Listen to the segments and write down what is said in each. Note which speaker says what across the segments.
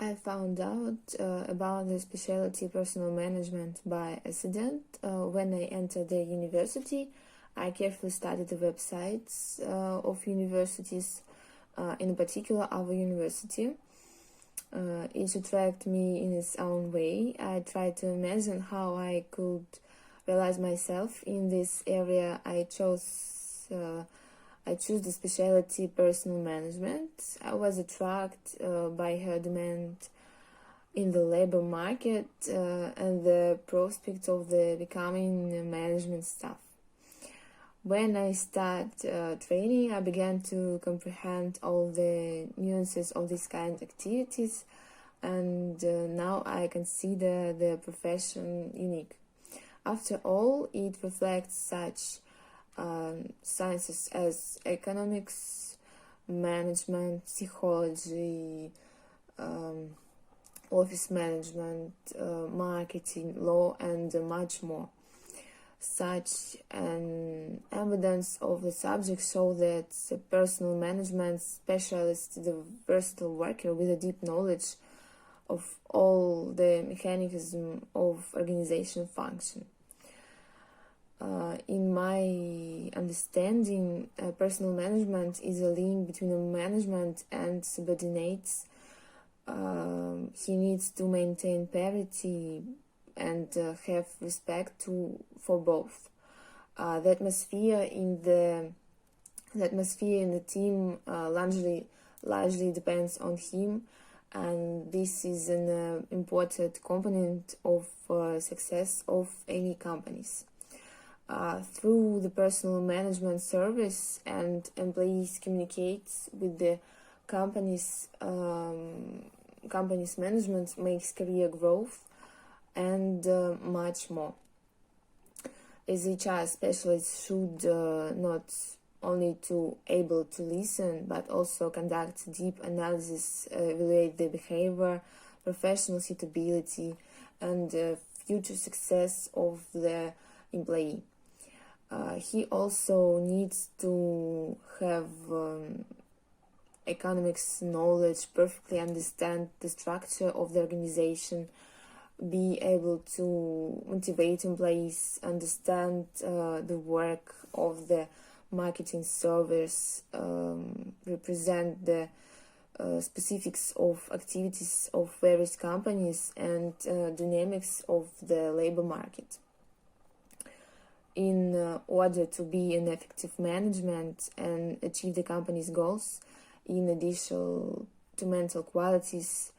Speaker 1: I found out about the specialty personal management by accident. When I entered the university, I carefully studied the websites of universities, in particular our university. It attracted me in its own way. I tried to imagine how I could realize myself in this area. I chose the specialty personal management. I was attracted by her demand in the labor market and the prospect of the becoming management staff. When I started training, I began to comprehend all the nuances of these kind of activities, and now I consider the profession unique. After all, it reflects such sciences as economics, management, psychology, office management, marketing, law, and much more. Such an evidence of the subject show that a personal management specialist is a versatile worker with a deep knowledge of all the mechanism of organization function. In my understanding, personal management is a link between a management and subordinates. He needs to maintain parity and have respect for both. The atmosphere in the team largely depends on him, and this is an important component of success of any companies. Through the personal management service, and employees communicate with the company's management, makes career growth, and much more. As HR specialists should not only to able to listen, but also conduct deep analysis, evaluate the behavior, professional suitability, and future success of the employee. He also needs to have economics knowledge, perfectly understand the structure of the organization, be able to motivate employees, understand the work of the marketing service, represent the specifics of activities of various companies, and dynamics of the labor market. In order to be an effective management and achieve the company's goals, in addition to mental qualities,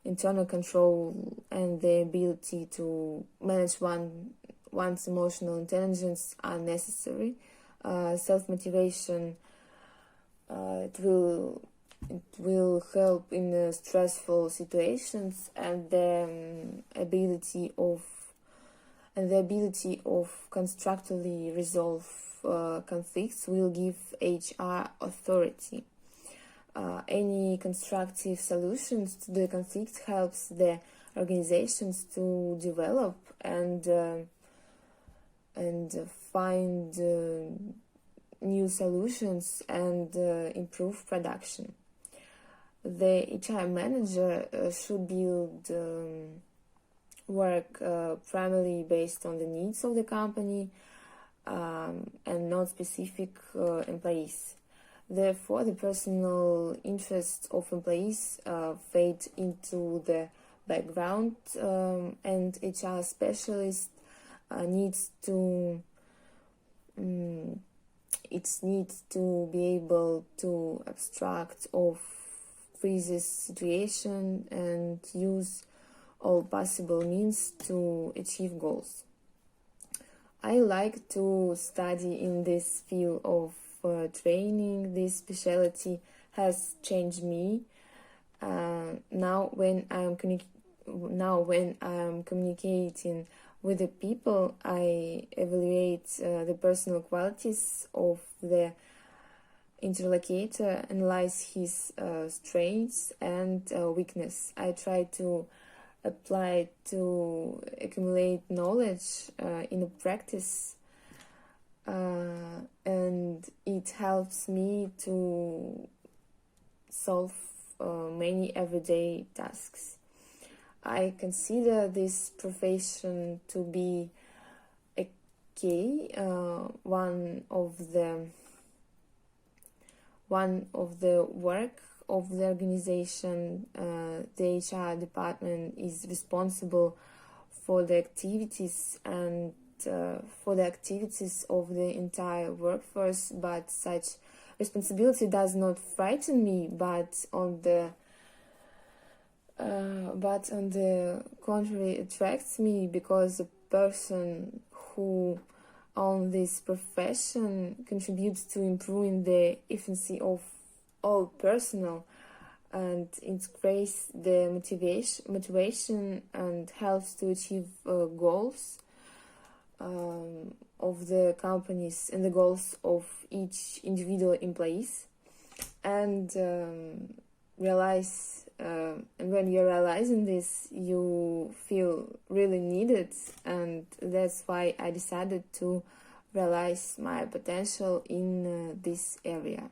Speaker 1: internal control, and the ability to manage one's emotional intelligence are necessary. Self-motivation it will help in stressful situations, and the ability of constructively resolve conflicts will give HR authority. Any constructive solutions to the conflict helps the organizations to develop and find new solutions and improve production. The HR manager should build work primarily based on the needs of the company and not specific employees. Therefore, the personal interests of employees fade into the background, and HR specialist needs to be able to abstract of crisis situation and use all possible means to achieve goals. I like to study in this field of training. This specialty has changed me. Now when I'm communicating with the people, I evaluate the personal qualities of the interlocutor, analyze his strengths and weakness. I try to apply to accumulate knowledge in a practice, and it helps me to solve many everyday tasks. I consider this profession to be a key, one of the work of the organization. The HR department is responsible for the activities and for the activities of the entire workforce, but such responsibility does not frighten me, but on the contrary attracts me, because a person who on this profession contributes to improving the efficiency of all personnel, and increase the motivation and helps to achieve goals of the companies and the goals of each individual employees, and when you're realizing this, you feel really needed, and that's why I decided to realize my potential in this area.